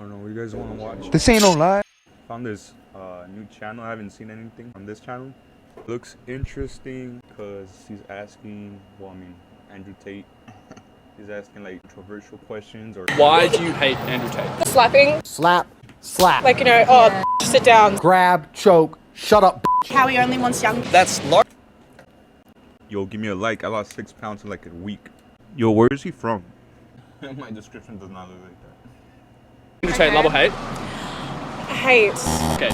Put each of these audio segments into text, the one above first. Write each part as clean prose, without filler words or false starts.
don't know what you guys want to watch. This ain't no lie. Found this new channel. I haven't seen anything on this channel. Looks interesting because he's asking, well, I mean, Andrew Tate. He's asking like controversial questions or. Why do you hate Andrew Tate? Slapping. Slap. Slap. Like, you know, oh, sit down. Grab. Choke. Shut up. How he only wants young. That's large. Yo, give me a like. I lost 6 pounds in like a week. Yo, where is he from? My description does not look like that. Andrew Tate, love or hate? Hate. Okay.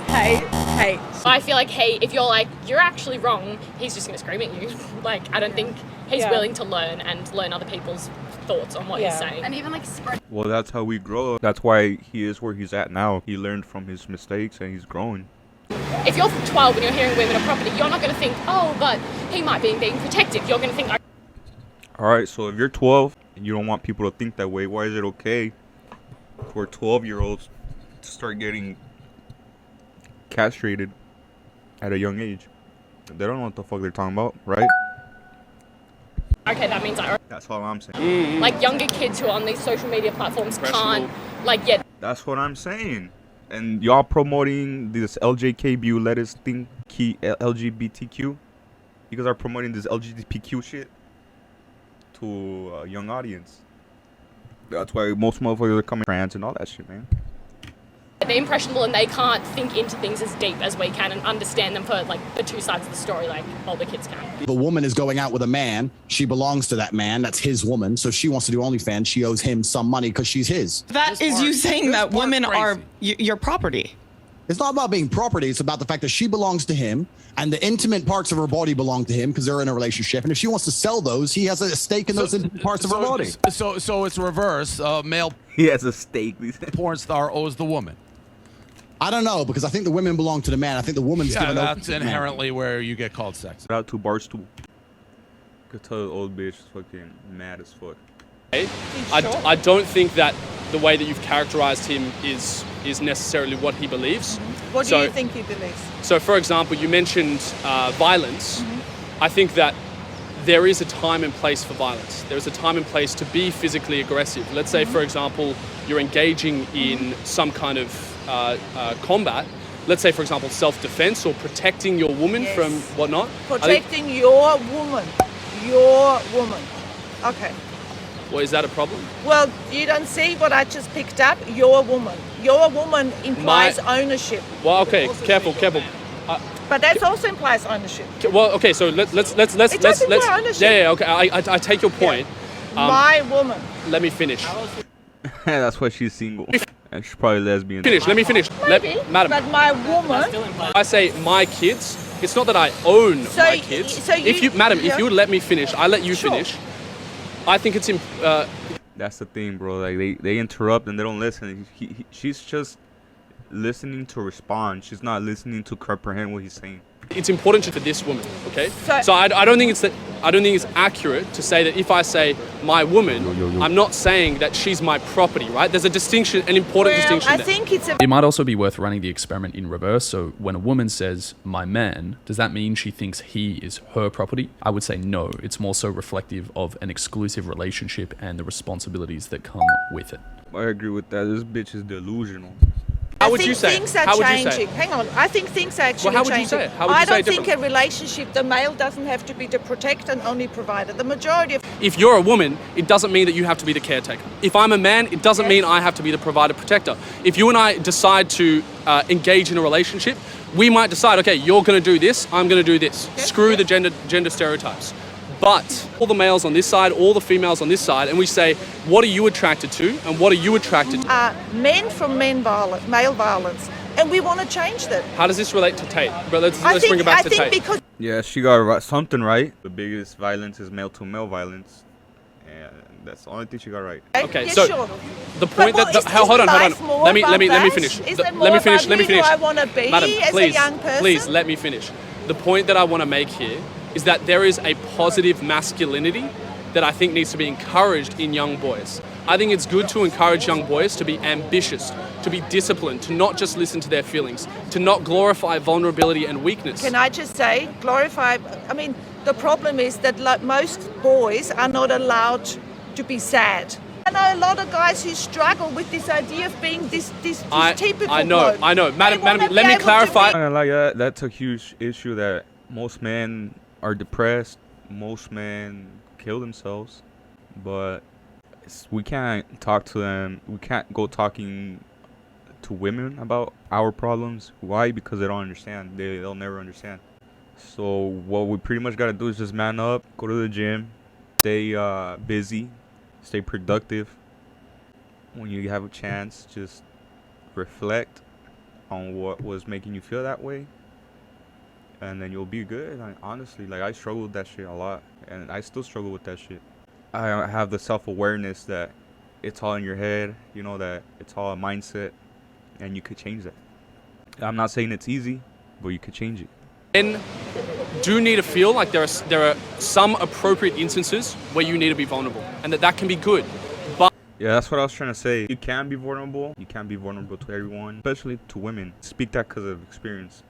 Hate. I feel like, hey, if you're like, you're actually wrong, he's just going to scream at you. Like, I don't think he's willing to learn and learn other people's thoughts on what he's saying. And even like spread. Well, that's how we grow. That's why he is where he's at now. He learned from his mistakes and he's growing. If you're 12 and you're hearing women on property, you're not going to think, oh, but he might be being protective. You're going to think, All right, so if you're 12 and you don't want people to think that way, why is it okay for 12-year-olds to start getting castrated at a young age? They don't know what the fuck they're talking about, right? okay, that means That's all I'm saying. like younger kids who are on these social media platforms can't, like, yeah. That's what I'm saying. And y'all promoting this LJKB, let us think LGBTQ. You guys are promoting this LGBTQ shit to a young audience. That's why most motherfuckers are coming trans and all that shit, man. They're impressionable and they can't think into things as deep as we can and understand them for like the two sides of the story like older kids can. If a woman is going out with a man, she belongs to that man. That's his woman. So she wants to do OnlyFans. She owes him some money because she's his. That is you saying that women are your property. It's not about being property. It's about the fact that she belongs to him and the intimate parts of her body belong to him because they're in a relationship. And if she wants to sell those, he has a stake in those intimate parts of her body. So it's reverse. Male He has a stake. porn star owes the woman. I don't know, because I think the women belong to the man. I think the woman's given over That's to the man. inherently where you get called sex. Shout out to Barstool. Could tell the old bitch is fucking mad as fuck. I don't think that the way that you've characterized him is necessarily what he believes. What do you think he believes? So, for example, you mentioned violence. I think that there is a time and place for violence. There is a time and place to be physically aggressive. Let's say, for example, you're engaging in some kind of combat. Let's say, for example, self-defense or protecting your woman from whatnot. Protecting your woman. Your woman. Okay. Well, is that a problem? Well, you don't see what I just picked up? Your woman. Your woman implies ownership. Well, okay, careful. But that also implies ownership. Well, okay, so let's imply ownership. Yeah, okay, I take your point. My woman. Let me finish. That's why she's single. And she's probably lesbian. Let me finish. Maybe, Madam. but my woman. I say my kids. It's not that I own my kids. So if you would let me finish, I let you finish. I think it's That's the thing, bro. Like they interrupt and they don't listen. She's just listening to respond. She's not listening to comprehend what he's saying. It's important for this woman, okay? So I don't think it's accurate to say that if I say my woman, I'm not saying that she's my property, right? There's a distinction, an important distinction. I think it's It might also be worth running the experiment in reverse. So when a woman says my man, does that mean she thinks he is her property? I would say no. It's more so reflective of an exclusive relationship and the responsibilities that come with it. I agree with that. This bitch is delusional. How would you say? Things are changing. Hang on. I think things are actually Well, how would you changing. say it? How would you I say it don't think a relationship, the male doesn't have to be the protector and only provider. The majority of... If you're a woman, it doesn't mean that you have to be the caretaker. If I'm a man, it doesn't mean I have to be the provider protector. If you and I decide to engage in a relationship, we might decide, okay, you're going to do this, I'm going to do this. Screw the gender stereotypes. But all the males on this side, all the females on this side, and we say, what are you attracted to and what are you attracted to? Men from male violence. And we want to change that. How does this relate to Tate? But let's bring it back to Tate. Because Yeah, she got something right. The biggest violence is male-to-male violence. And that's the only thing she got right. Okay, yeah, so sure. the point but hold on. Let me finish. Let me finish. Who I want to be Madam, as a young person? please let me finish. The point that I want to make here is that there is a positive masculinity that I think needs to be encouraged in young boys. I think it's good to encourage young boys to be ambitious, to be disciplined, to not just listen to their feelings, to not glorify vulnerability and weakness. Can I just say, the problem is that most boys are not allowed to be sad. I know a lot of guys who struggle with this idea of being this typical I know, bloke. I know. Madam, They wanna let be me able to clarify. be- Like that's a huge issue that most men are depressed. Most men kill themselves, but we can't talk to them. We can't go talking to women about our problems. Why? Because they don't understand. They'll never understand. So what we pretty much gotta do is just man up, go to the gym, stay busy, stay productive. When you have a chance, just reflect on what was making you feel that way, and then you'll be good. Like, honestly, like I struggle with that shit a lot, and I still struggle with that shit. I have the self-awareness that it's all in your head, you know, that it's all a mindset, and you could change that. I'm not saying it's easy, but you could change it. Men do need to feel like there are some appropriate instances where you need to be vulnerable, and that can be good. But Yeah, that's what I was trying to say. You can be vulnerable. You can't be vulnerable to everyone, especially to women. Speak that because of experience.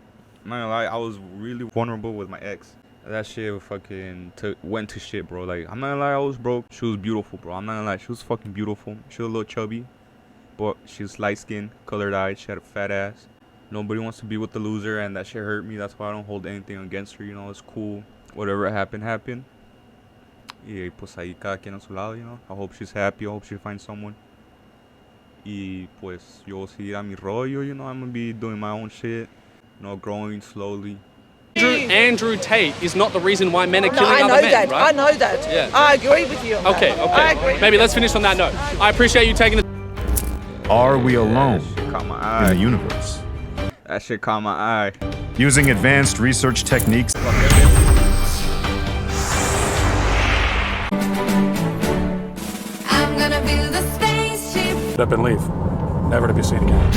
I'm not gonna lie, I was really vulnerable with my ex. That shit fucking went to shit, bro. Like, I'm not gonna lie, I was broke. She was beautiful, bro. I'm not gonna lie, she was fucking beautiful. She was a little chubby, but she was light-skinned, colored-eyed. She had a fat ass. Nobody wants to be with the loser, and that shit hurt me. That's why I don't hold anything against her, you know. It's cool. Whatever happened, happened. Y pues ahí cada quien a su lado, you know. I hope she's happy. I hope she finds someone. Y pues yo voy a seguir a mi rollo, you know. I'm gonna be doing my own shit, you know, growing slowly. Andrew Tate is not the reason why men are No, killing I other know men, that. right? I know that. Yeah. I agree with you on Okay, that. I okay. agree. Maybe let's finish on that note. I appreciate you taking the... Are we alone That shit caught my in eye. the universe? That shit caught my eye. Using advanced research techniques. I'm gonna build a spaceship. Get up and leave, never to be seen again.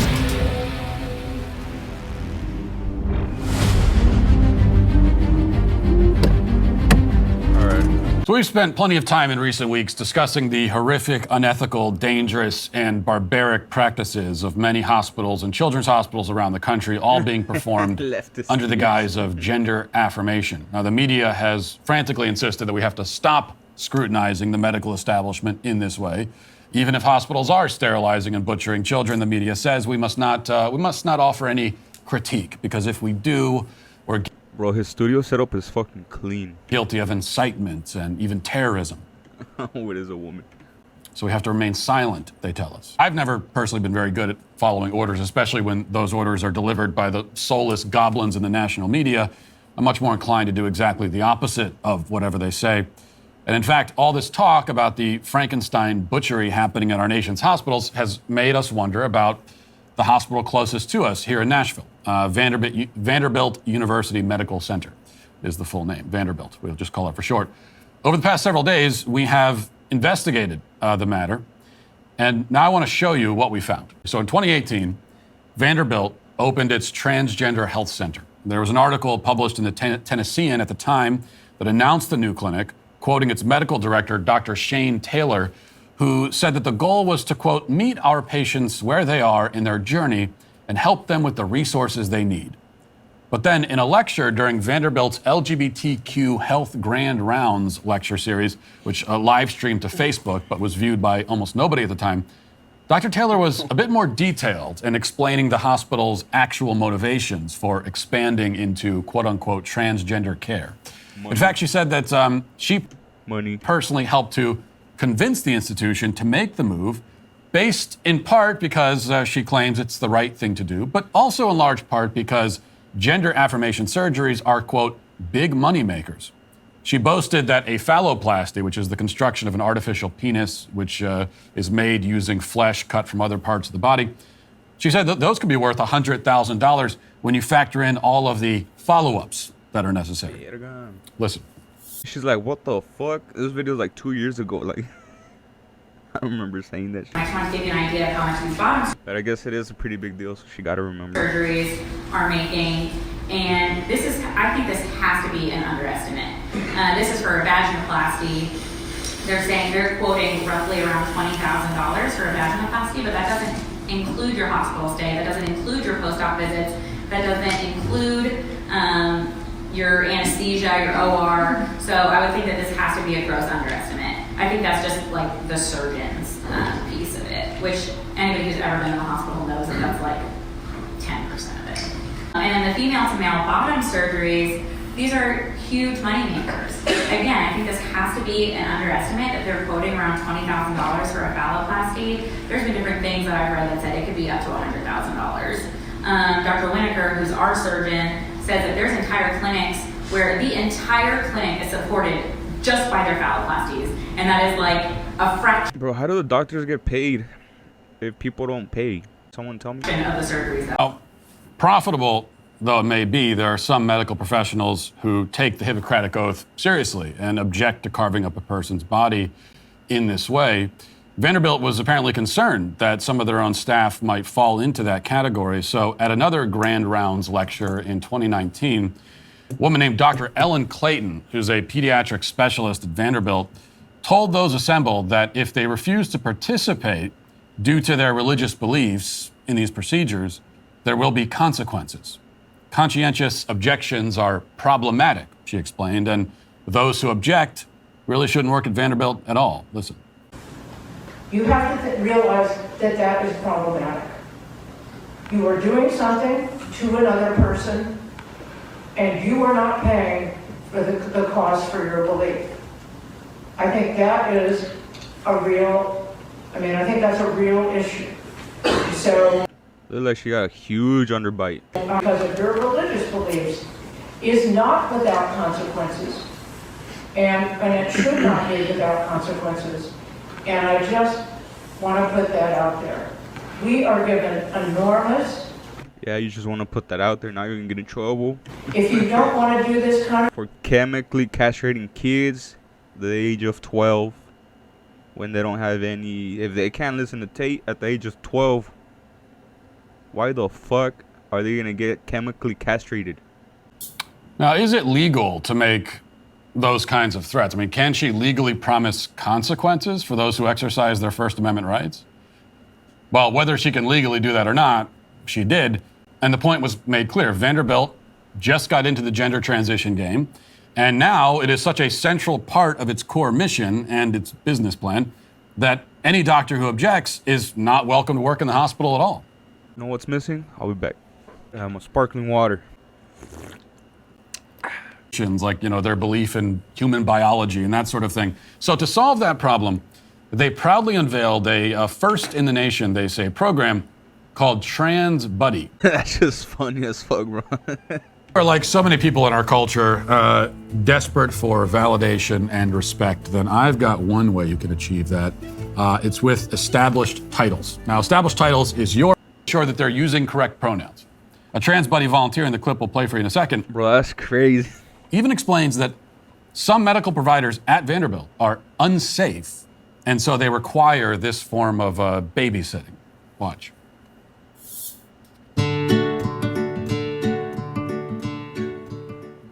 So we've spent plenty of time in recent weeks discussing the horrific, unethical, dangerous, and barbaric practices of many hospitals and children's hospitals around the country, all being performed under the guise of gender affirmation. Now, the media has frantically insisted that we have to stop scrutinizing the medical establishment in this way. Even if hospitals are sterilizing and butchering children, the media says we must not offer any critique, because if we do, we're Bro, his studio setup is fucking clean. guilty of incitement and even terrorism. What is a woman? So we have to remain silent, they tell us. I've never personally been very good at following orders, especially when those orders are delivered by the soulless goblins in the national media. I'm much more inclined to do exactly the opposite of whatever they say. And in fact, all this talk about the Frankenstein butchery happening at our nation's hospitals has made us wonder about the hospital closest to us here in Nashville. Vanderbilt University Medical Center is the full name, Vanderbilt. We'll just call it for short. Over the past several days, we have investigated the matter, and now I want to show you what we found. So in 2018, Vanderbilt opened its Transgender Health Center. There was an article published in the Tennessean at the time that announced the new clinic, quoting its medical director, Dr. Shane Taylor, who said that the goal was to, quote, meet our patients where they are in their journey and help them with the resources they need. But then in a lecture during Vanderbilt's LGBTQ Health Grand Rounds lecture series, which live streamed to Facebook but was viewed by almost nobody at the time, Dr. Taylor was a bit more detailed in explaining the hospital's actual motivations for expanding into quote-unquote transgender care. In fact, she said that she personally helped to convince the institution to make the move, based in part because she claims it's the right thing to do, but also in large part because gender affirmation surgeries are, quote, big money makers. She boasted that a phalloplasty, which is the construction of an artificial penis, which is made using flesh cut from other parts of the body, she said that those could be worth $100,000 when you factor in all of the follow-ups that are necessary. Listen. She's like, what the fuck? This video was like 2 years ago. Like, I remember saying that shit. I just want to give you an idea of how much these bottom But I guess it is a pretty big deal, so she gotta remember. surgeries are making. And this is, I think this has to be an underestimate. This is for a vaginoplasty. They're quoting roughly around $20,000 for a vaginoplasty, but that doesn't include your hospital stay. That doesn't include your post-op visits. That doesn't include your anesthesia, your OR. So I would think that this has to be a gross underestimate. I think that's just like the surgeons. piece of it, which anybody who's ever been in the hospital knows that that's like 10% of it. And then the female to male bottom surgeries, these are huge money makers. Again, I think this has to be an underestimate that they're quoting around $20,000 for a phalloplasty. There's been different things that I've read that said it could be up to $100,000. Dr. Winokur, who's our surgeon, says that there's entire clinics where the entire clinic is supported just by their phalloplasties, and that is like a fraction. Bro, how do the doctors get paid if people don't pay? Someone tell me. Of the surgeries. Oh, profitable though it may be, there are some medical professionals who take the Hippocratic Oath seriously and object to carving up a person's body in this way. Vanderbilt was apparently concerned that some of their own staff might fall into that category. So at another Grand Rounds lecture in 2019, a woman named Dr. Ellen Clayton, who's a pediatric specialist at Vanderbilt, told those assembled that if they refuse to participate due to their religious beliefs in these procedures, there will be consequences. Conscientious objections are problematic, she explained, and those who object really shouldn't work at Vanderbilt at all. Listen. You have to realize that that is problematic. You are doing something to another person, and you are not paying for the cost for your belief. I think that is a real, I think that's a real issue. So, Look like she got a huge underbite. because of your religious beliefs is not without consequences, and it should not be without consequences. And I just want to put that out there. We are given enormous. Yeah, you just want to put that out there. Now you're going to get in trouble. If you don't want to do this kind of... For chemically castrating kids the age of 12 when they don't have any... If they can't listen to Tate at the age of 12, why the fuck are they going to get chemically castrated? Now, is it legal to make those kinds of threats? Can she legally promise consequences for those who exercise their First Amendment rights? Well, whether she can legally do that or not, she did. And the point was made clear. Vanderbilt just got into the gender transition game. And now it is such a central part of its core mission and its business plan that any doctor who objects is not welcome to work in the hospital at all. You know what's missing? I'll be back. My sparkling water. Like, their belief in human biology and that sort of thing. So to solve that problem, they proudly unveiled a first in the nation, they say, program called Trans Buddy. That's just funny as fuck, bro. Or like so many people in our culture, desperate for validation and respect, then I've got one way you can achieve that. It's with established titles. Now, established titles is sure that they're using correct pronouns. A Trans Buddy volunteer in the clip we'll play for you in a second. Bro, that's crazy. Even explains that some medical providers at Vanderbilt are unsafe, and so they require this form of babysitting. Watch.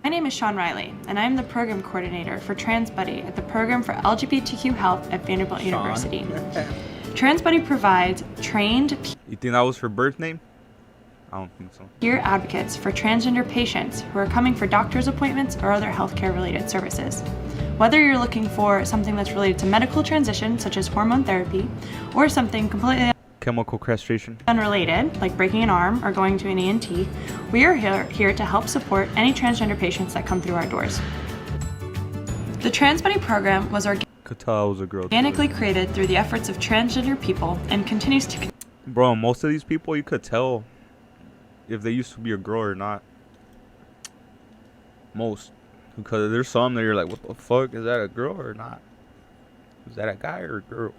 My name is Sean Riley, and I'm the program coordinator for Trans Buddy at the Program for LGBTQ Health at Vanderbilt University. Trans Buddy provides trained You think that was her birth name? I don't think so. peer advocates for transgender patients who are coming for doctor's appointments or other healthcare related services. Whether you're looking for something that's related to medical transition, such as hormone therapy, or something completely Chemical castration. unrelated, like breaking an arm or going to an ENT, we are here to help support any transgender patients that come through our doors. The Trans Buddy program was Could tell I was a girl. organically created through the efforts of transgender people and continues to... Bro, most of these people, you could tell if they used to be a girl or not. Most. Because there's some that you're like, what the fuck? Is that a girl or not? Is that a guy or a girl?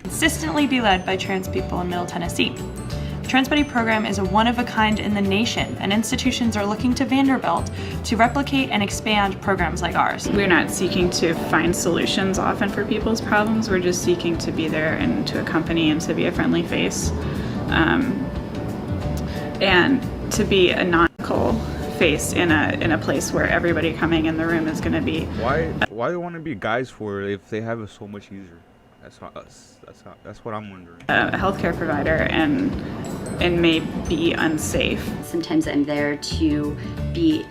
consistently be led by trans people in Middle Tennessee. The Trans Buddy program is a one-of-a-kind in the nation, and institutions are looking to Vanderbilt to replicate and expand programs like ours. We're not seeking to find solutions often for people's problems. We're just seeking to be there and to accompany and to be a friendly face. And to be a non-medical face in a place where everybody coming in the room is going to be. Why do they want to be guys for if they have it so much easier? That's not us. That's what I'm wondering. A healthcare provider and may be unsafe. Sometimes I'm there to be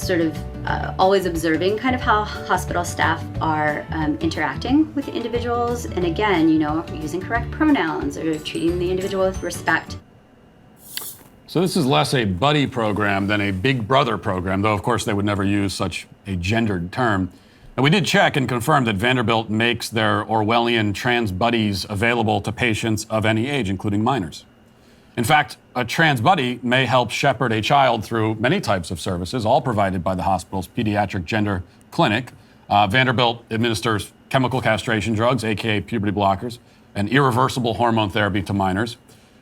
sort of always observing kind of how hospital staff are interacting with the individuals, and again, using correct pronouns or treating the individual with respect. So this is less a buddy program than a big brother program, though of course they would never use such a gendered term. And we did check and confirm that Vanderbilt makes their Orwellian trans buddies available to patients of any age, including minors. In fact, a trans buddy may help shepherd a child through many types of services, all provided by the hospital's pediatric gender clinic. Vanderbilt administers chemical castration drugs, aka puberty blockers, and irreversible hormone therapy to minors.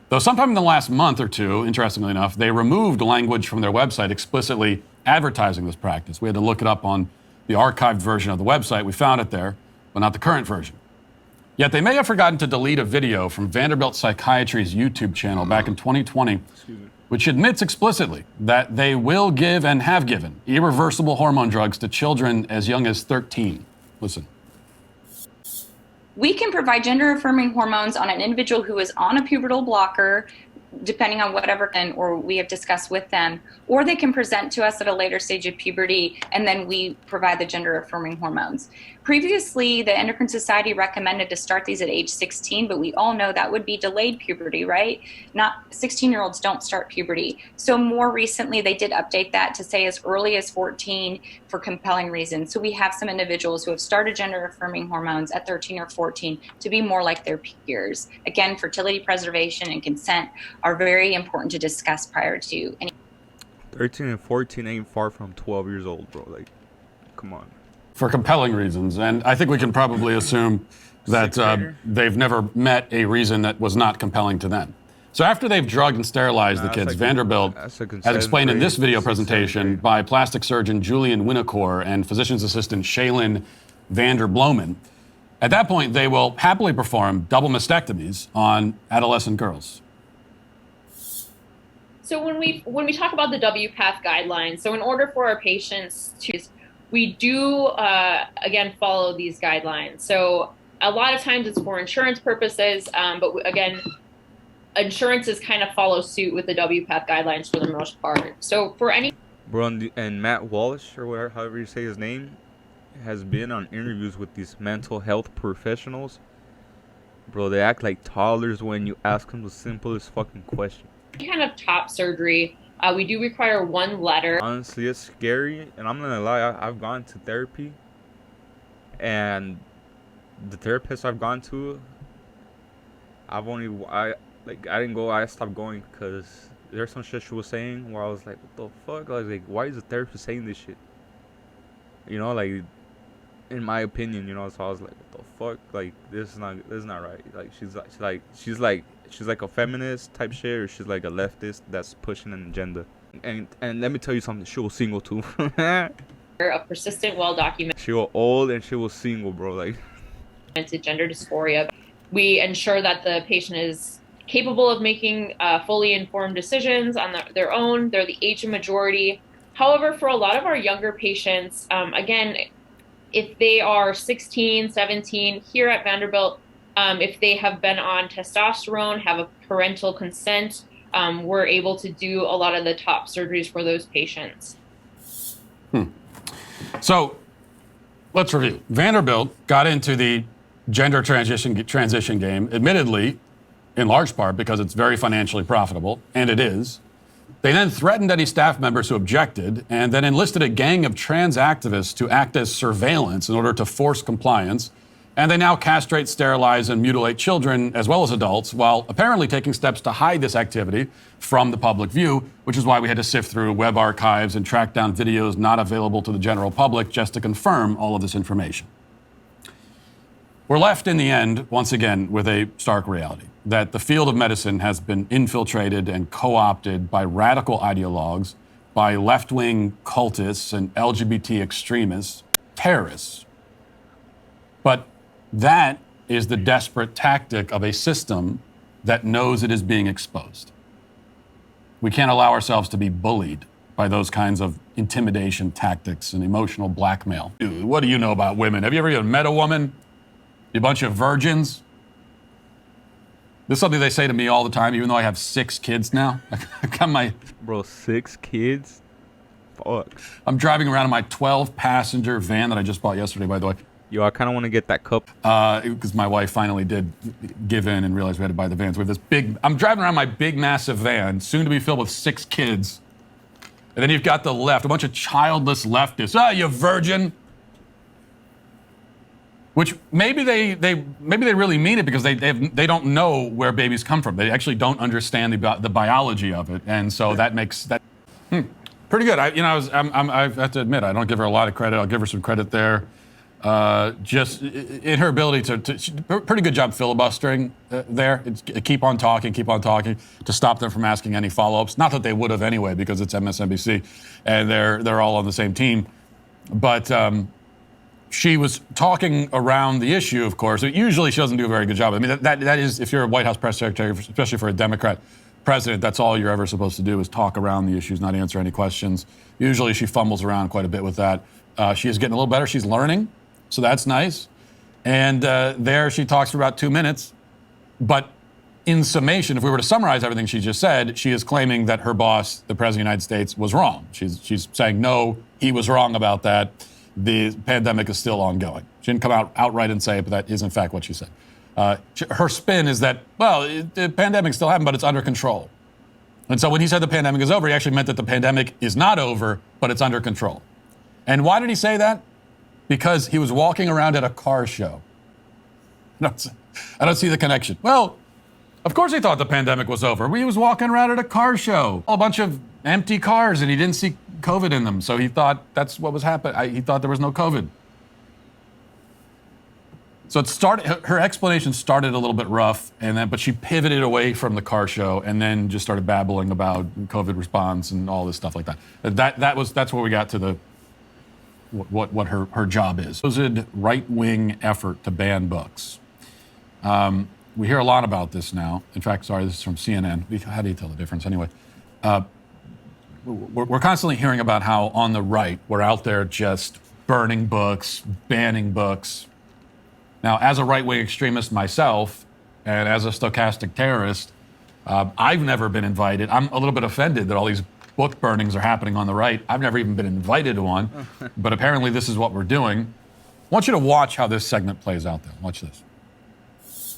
Though sometime in the last month or two, interestingly enough, they removed language from their website explicitly advertising this practice. We had to look it up on the archived version of the website. We found it there, but not the current version. Yet they may have forgotten to delete a video from Vanderbilt Psychiatry's YouTube channel back in 2020, which admits explicitly that they will give and have given irreversible hormone drugs to children as young as 13. Listen. We can provide gender-affirming hormones on an individual who is on a pubertal blocker, depending on whatever or we have discussed with them, or they can present to us at a later stage of puberty, and then we provide the gender-affirming hormones. Previously, the Endocrine Society recommended to start these at age 16, but we all know that would be delayed puberty, right? 16-year-olds don't start puberty. So more recently, they did update that to say as early as 14 for compelling reasons. So we have some individuals who have started gender-affirming hormones at 13 or 14 to be more like their peers. Again, fertility preservation and consent are very important to discuss prior to any. 13 and 14 ain't far from 12 years old, bro. Like, come on. For compelling reasons, and I think we can probably assume that they've never met a reason that was not compelling to them. So after they've drugged and sterilized the kids, Vanderbilt, as explained in this video presentation by plastic surgeon Julian Winnicor and physician's assistant Shaylin Vanderblomen, at that point they will happily perform double mastectomies on adolescent girls. So when we talk about the WPATH guidelines, so in order for our patients to, we do again follow these guidelines. So a lot of times it's for insurance purposes, but again, insurances kind of follow suit with the WPATH guidelines for the most part. So for any bro, and Matt Walsh or whatever, however you say his name, has been on interviews with these mental health professionals. Bro, they act like toddlers when you ask them the simplest fucking question. kind of top surgery, we do require one letter. Honestly, it's scary, and I'm not gonna lie, I've gone to therapy, and the therapist I've gone to, I stopped going because there's some shit she was saying where I was like, what the fuck? I was like, why is the therapist saying this shit? You know, like, in my opinion, you know, so I was like, what the fuck? Like, this is not right. Like, she's like a feminist type shit, or she's like a leftist that's pushing an agenda. And let me tell you something, she was single too. A persistent, well-documented. She was old and she was single, bro. Like, gender dysphoria. We ensure that the patient is capable of making fully informed decisions on their own. They're the age of majority. However, for a lot of our younger patients, again, if they are 16, 17, here at Vanderbilt, if they have been on testosterone, have a parental consent, we're able to do a lot of the top surgeries for those patients. So let's review. Vanderbilt got into the gender transition game, admittedly, in large part because it's very financially profitable, and it is. They then threatened any staff members who objected, and then enlisted a gang of trans activists to act as surveillance in order to force compliance. And they now castrate, sterilize, and mutilate children as well as adults, while apparently taking steps to hide this activity from the public view, which is why we had to sift through web archives and track down videos not available to the general public just to confirm all of this information. We're left in the end, once again, with a stark reality that the field of medicine has been infiltrated and co-opted by radical ideologues, by left-wing cultists and LGBT extremists, terrorists. But that is the desperate tactic of a system that knows it is being exposed. We can't allow ourselves to be bullied by those kinds of intimidation tactics and emotional blackmail. Dude, what do you know about women? Have you ever even met a woman? You bunch of virgins? This is something they say to me all the time, even though I have 6 kids now. I got my... Bro, 6 kids? Fuck. I'm driving around in my 12-passenger van that I just bought yesterday, by the way. Yo, I kind of want to get that cup. Because my wife finally did give in and realize we had to buy the van. So we have this big, I'm driving around my big, massive van, soon to be filled with 6 kids. And then you've got the left, a bunch of childless leftists. Ah, you virgin. Which maybe they really mean it because they don't know where babies come from. They actually don't understand the biology of it. And so that makes that pretty good. I have to admit, I don't give her a lot of credit. I'll give her some credit there. Just in her ability to pretty good job filibustering there. Keep on talking to stop them from asking any follow-ups. Not that they would have anyway, because it's MSNBC and they're all on the same team. But she was talking around the issue, of course. Usually she doesn't do a very good job. I mean, that is, if you're a White House press secretary, especially for a Democrat president, that's all you're ever supposed to do is talk around the issues, not answer any questions. Usually she fumbles around quite a bit with that. She is getting a little better. She's learning. So that's nice. And there she talks for about 2 minutes. But in summation, if we were to summarize everything she just said, she is claiming that her boss, the President of the United States, was wrong. She's saying, no, he was wrong about that. The pandemic is still ongoing. She didn't come out outright and say it, but that is in fact what she said. Her spin is that, well, the pandemic still happened, but it's under control. And so when he said the pandemic is over, he actually meant that the pandemic is not over, but it's under control. And why did he say that? Because he was walking around at a car show. I don't see the connection. Well, of course he thought the pandemic was over. He was walking around at a car show. A bunch of empty cars, and he didn't see COVID in them. So he thought that's what was happening. He thought there was no COVID. So it started. Her explanation started a little bit rough, but she pivoted away from the car show and then just started babbling about COVID response and all this stuff like that. That's where we got to the what her job is. Supposed right-wing effort to ban books. We hear a lot about this now. In fact, sorry, this is from CNN. How do you tell the difference anyway? We're constantly hearing about how on the right, we're out there just burning books, banning books. Now, as a right-wing extremist myself, and as a stochastic terrorist, I've never been invited. I'm a little bit offended that all these book burnings are happening on the right. I've never even been invited to one, but apparently this is what we're doing. I want you to watch how this segment plays out, though. Watch this.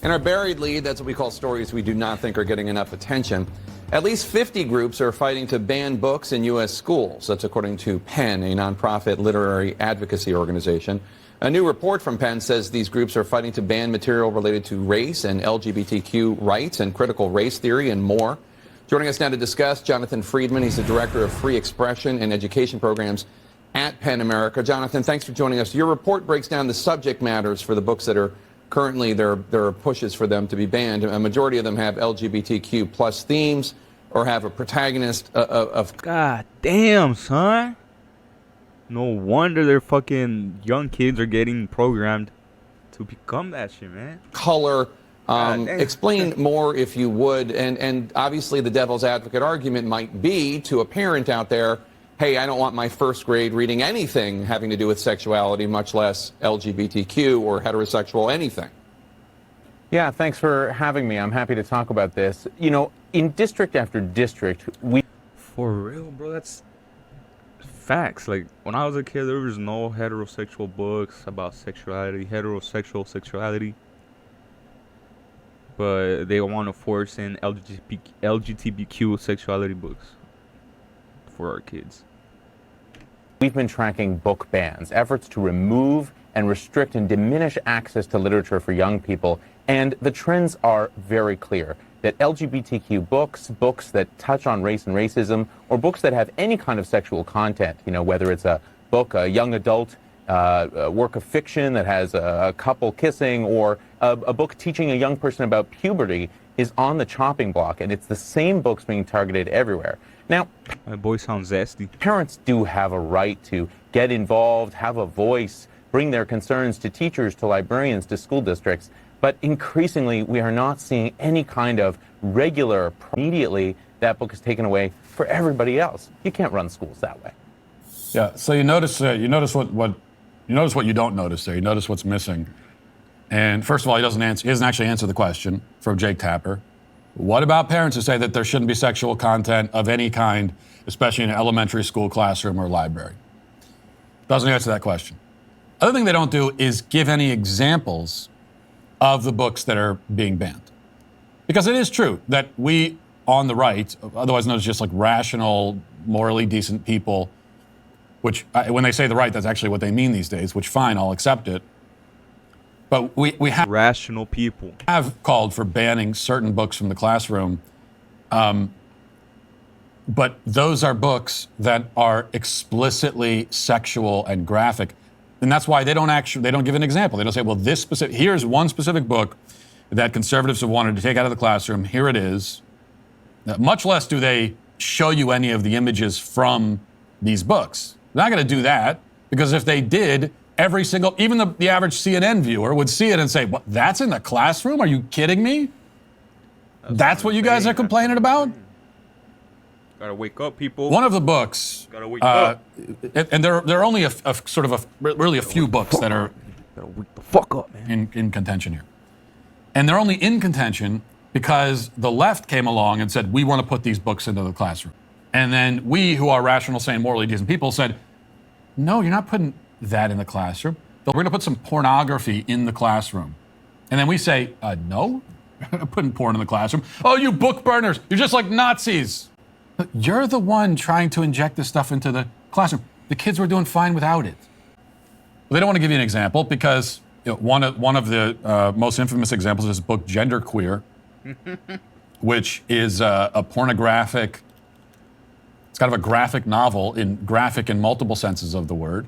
In our buried lead, that's what we call stories we do not think are getting enough attention. At least 50 groups are fighting to ban books in U.S. schools. That's according to PEN, a nonprofit literary advocacy organization. A new report from PEN says these groups are fighting to ban material related to race and LGBTQ rights and critical race theory and more. Joining us now to discuss, Jonathan Friedman. He's the director of free expression and education programs at PEN America. Jonathan, thanks for joining us. Your report breaks down the subject matters for the books that are currently there are pushes for them to be banned. A majority of them have LGBTQ plus themes or have a protagonist of God damn, son. No wonder their fucking young kids are getting programmed to become that shit, man. color. Explain more, if you would. And obviously the devil's advocate argument might be to a parent out there, hey, I don't want my first grade reading anything having to do with sexuality, much less LGBTQ or heterosexual anything. Yeah, thanks for having me. I'm happy to talk about this. You know, in district after district, we... For real, bro, that's facts. Like, when I was a kid, there was no heterosexual books about sexuality, heterosexual sexuality. But they want to force in LGBTQ sexuality books for our kids. We've been tracking book bans, efforts to remove and restrict and diminish access to literature for young people. And the trends are very clear, that LGBTQ books, books that touch on race and racism, or books that have any kind of sexual content, you know, whether it's a book, a young adult a work of fiction that has a couple kissing, or a book teaching a young person about puberty, is on the chopping block, and it's the same books being targeted everywhere. Now, my boy sounds zesty. Parents do have a right to get involved, have a voice, bring their concerns to teachers, to librarians, to school districts, but increasingly we are not seeing any kind of regular, immediately that book is taken away for everybody else. You can't run schools that way. Yeah, so you notice what you don't notice there. You notice what's missing. And first of all, he doesn't actually answer the question from Jake Tapper. What about parents who say that there shouldn't be sexual content of any kind, especially in an elementary school classroom or library? Doesn't answer that question. Other thing they don't do is give any examples of the books that are being banned. Because it is true that we on the right, otherwise known as just like rational, morally decent people, which when they say the right, that's actually what they mean these days, which fine, I'll accept it. But we have rational people have called for banning certain books from the classroom. But those are books that are explicitly sexual and graphic. And that's why they don't give an example. They don't say, well, here's one specific book that conservatives have wanted to take out of the classroom. Here it is. Much less do they show you any of the images from these books. They're not going to do that, because if they did, even the average CNN viewer would see it and say, what, that's in the classroom? Are you kidding me? That's what you guys are complaining about? Gotta wake up, people. One of the books, gotta wake up. And there are only a few books that are gotta wake the fuck up, man. In contention here. And they're only in contention because the left came along and said, we want to put these books into the classroom. And then we, who are rational, sane, morally decent people, said, no, you're not putting that in the classroom. We're going to put some pornography in the classroom. And then we say, no, we're not putting porn in the classroom. Oh, you book burners, you're just like Nazis. But you're the one trying to inject this stuff into the classroom. The kids were doing fine without it. Well, they don't want to give you an example because one of the most infamous examples is this book, Genderqueer, which is a pornographic, it's kind of a graphic novel, graphic in multiple senses of the word.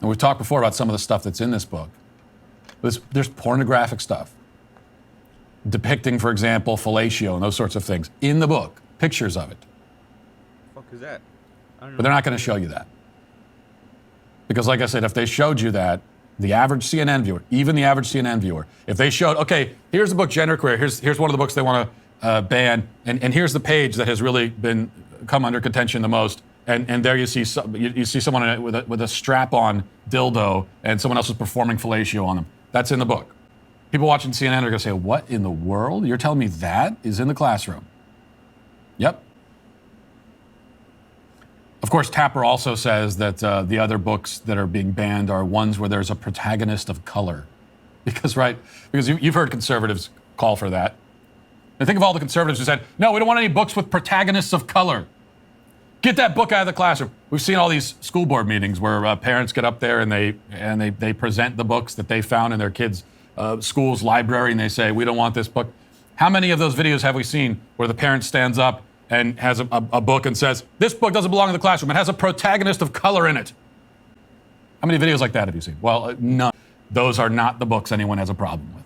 And we've talked before about some of the stuff that's in this book. There's pornographic stuff depicting, for example, fellatio and those sorts of things in the book, pictures of it. What the fuck is that? But they're not going to show you that. Because like I said, if they showed you that, the average CNN viewer, even the average CNN viewer, if they showed, okay, here's the book Genderqueer, here's one of the books they want to ban, and here's the page that has really come under contention the most, and there you see someone with a strap-on dildo, and someone else is performing fellatio on them. That's in the book. People watching CNN are going to say, what in the world? You're telling me that is in the classroom? Yep. Of course, Tapper also says that the other books that are being banned are ones where there's a protagonist of color. Because you've heard conservatives call for that. And think of all the conservatives who said, no, we don't want any books with protagonists of color. Get that book out of the classroom. We've seen all these school board meetings where parents get up there and they present the books that they found in their kids' school's library, and they say, we don't want this book. How many of those videos have we seen where the parent stands up and has a book and says, this book doesn't belong in the classroom. It has a protagonist of color in it. How many videos like that have you seen? Well, none. Those are not the books anyone has a problem with.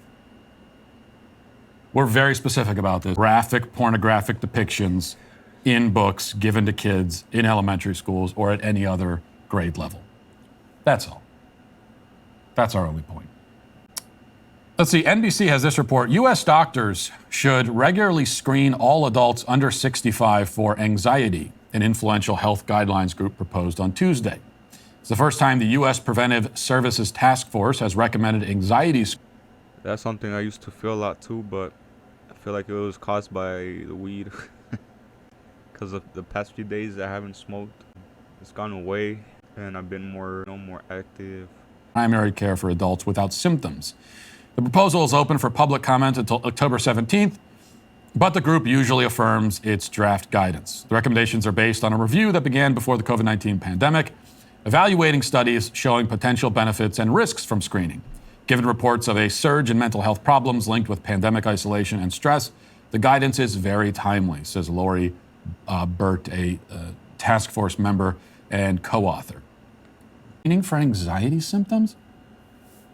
We're very specific about this. Graphic, pornographic depictions in books given to kids in elementary schools or at any other grade level. That's all. That's our only point. Let's see, NBC has this report. U.S. doctors should regularly screen all adults under 65 for anxiety, an influential health guidelines group proposed on Tuesday. It's the first time the U.S. Preventive Services Task Force has recommended anxiety. That's something I used to feel a lot too, but I feel like it was caused by the weed. Because of the past few days I haven't smoked. It's gone away, and I've been more active. Primary care for adults without symptoms. The proposal is open for public comment until October 17th, but the group usually affirms its draft guidance. The recommendations are based on a review that began before the COVID-19 pandemic, evaluating studies showing potential benefits and risks from screening. Given reports of a surge in mental health problems linked with pandemic isolation and stress, the guidance is very timely, says Lori Burt, a task force member and co-author. Screening for anxiety symptoms?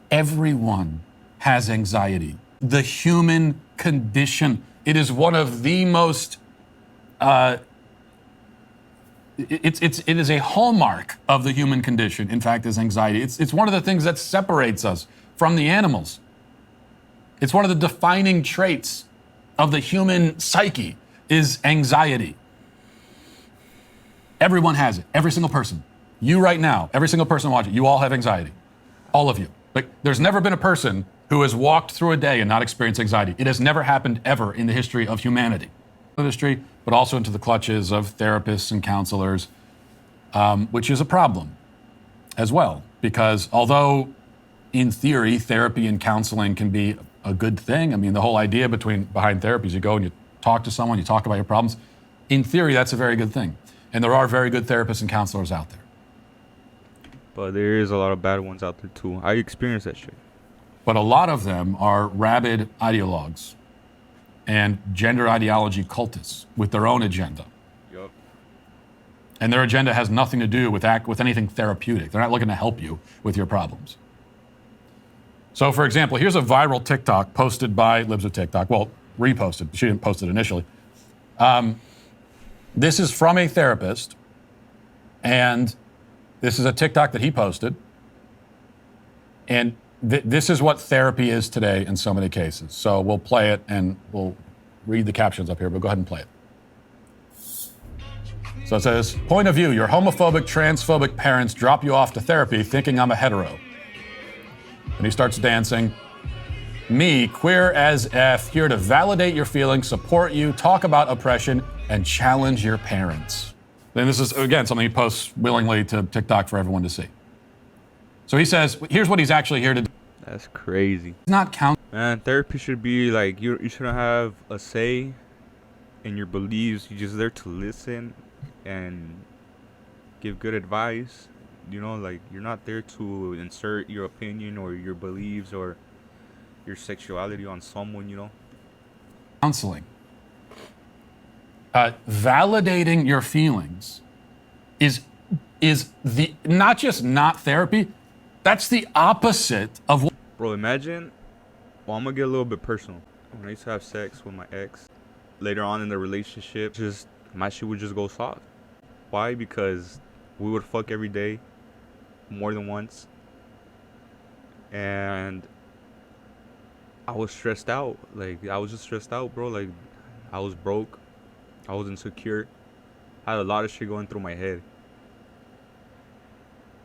Everyone has anxiety. The human condition. It is one of the most, it is a hallmark of the human condition, in fact, is anxiety. It's one of the things that separates us from the animals. It's one of the defining traits of the human psyche is anxiety. Everyone has it, every single person. You right now, every single person watching, you all have anxiety. All of you. Like, there's never been a person who has walked through a day and not experienced anxiety. It has never happened ever in the history of humanity. Industry, but also into the clutches of therapists and counselors, which is a problem as well. Because although in theory, therapy and counseling can be a good thing. I mean, the whole idea behind therapy is you go and you talk to someone, you talk about your problems. In theory, that's a very good thing. And there are very good therapists and counselors out there. But there is a lot of bad ones out there too. I experienced that shit. But a lot of them are rabid ideologues and gender ideology cultists with their own agenda. Yep. And their agenda has nothing to do with anything therapeutic. They're not looking to help you with your problems. So, for example, here's a viral TikTok posted by Libs of TikTok. Well, reposted. She didn't post it initially. This is from a therapist, and this is a TikTok that he posted. And this is what therapy is today in so many cases. So we'll play it, and we'll read the captions up here, but go ahead and play it. So it says, point of view, your homophobic, transphobic parents drop you off to therapy thinking I'm a hetero. And he starts dancing. Me, queer as F, here to validate your feelings, support you, talk about oppression, and challenge your parents. Then this is, again, something he posts willingly to TikTok for everyone to see. So he says, here's what he's actually here to do. That's crazy. It's not count. Man, therapy should be like, you shouldn't have a say in your beliefs. You're just there to listen and give good advice. You know, like, you're not there to insert your opinion or your beliefs or your sexuality on someone, you know? Counseling. Validating your feelings is the not just not therapy, that's the opposite of what. Bro, imagine, well, I'm gonna get a little bit personal. When I used to have sex with my ex, later on in the relationship, just my shit would just go soft. Why? Because we would fuck every day, more than once, and I was stressed out. Like, I was just stressed out, bro. Like, I was broke, I was insecure, I had a lot of shit going through my head.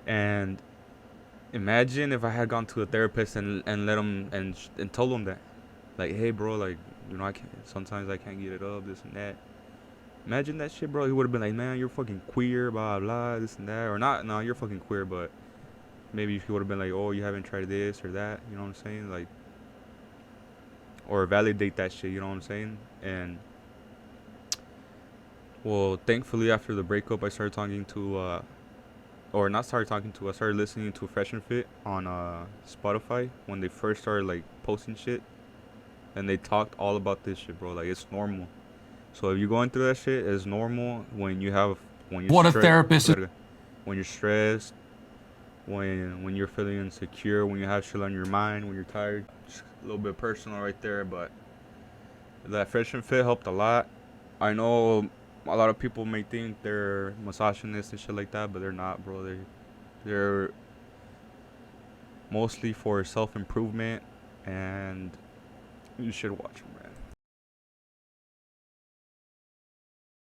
And imagine if I had gone to a therapist and let him and told him that, like, hey, bro, like, you know, sometimes I can't get it up, this and that. Imagine that shit, bro. He would have been like, man, you're fucking queer, blah, blah, this and that. Or not, no, you're fucking queer, but maybe he would have been like, oh, you haven't tried this or that. You know what I'm saying? Like, or validate that shit, you know what I'm saying? And, well, thankfully, after the breakup, I started talking to, I started listening to Fresh and Fit on Spotify when they first started, like, posting shit. And they talked all about this shit, bro. Like, it's normal. So if you're going through that shit, it's normal when you're What a therapist is. When you're stressed, when you're feeling insecure, when you have shit on your mind, when you're tired. Just a little bit personal right there, but that Fresh and Fit helped a lot. I know a lot of people may think they're misogynists and shit like that, but they're not, bro. They're mostly for self-improvement, and you should watch them, man.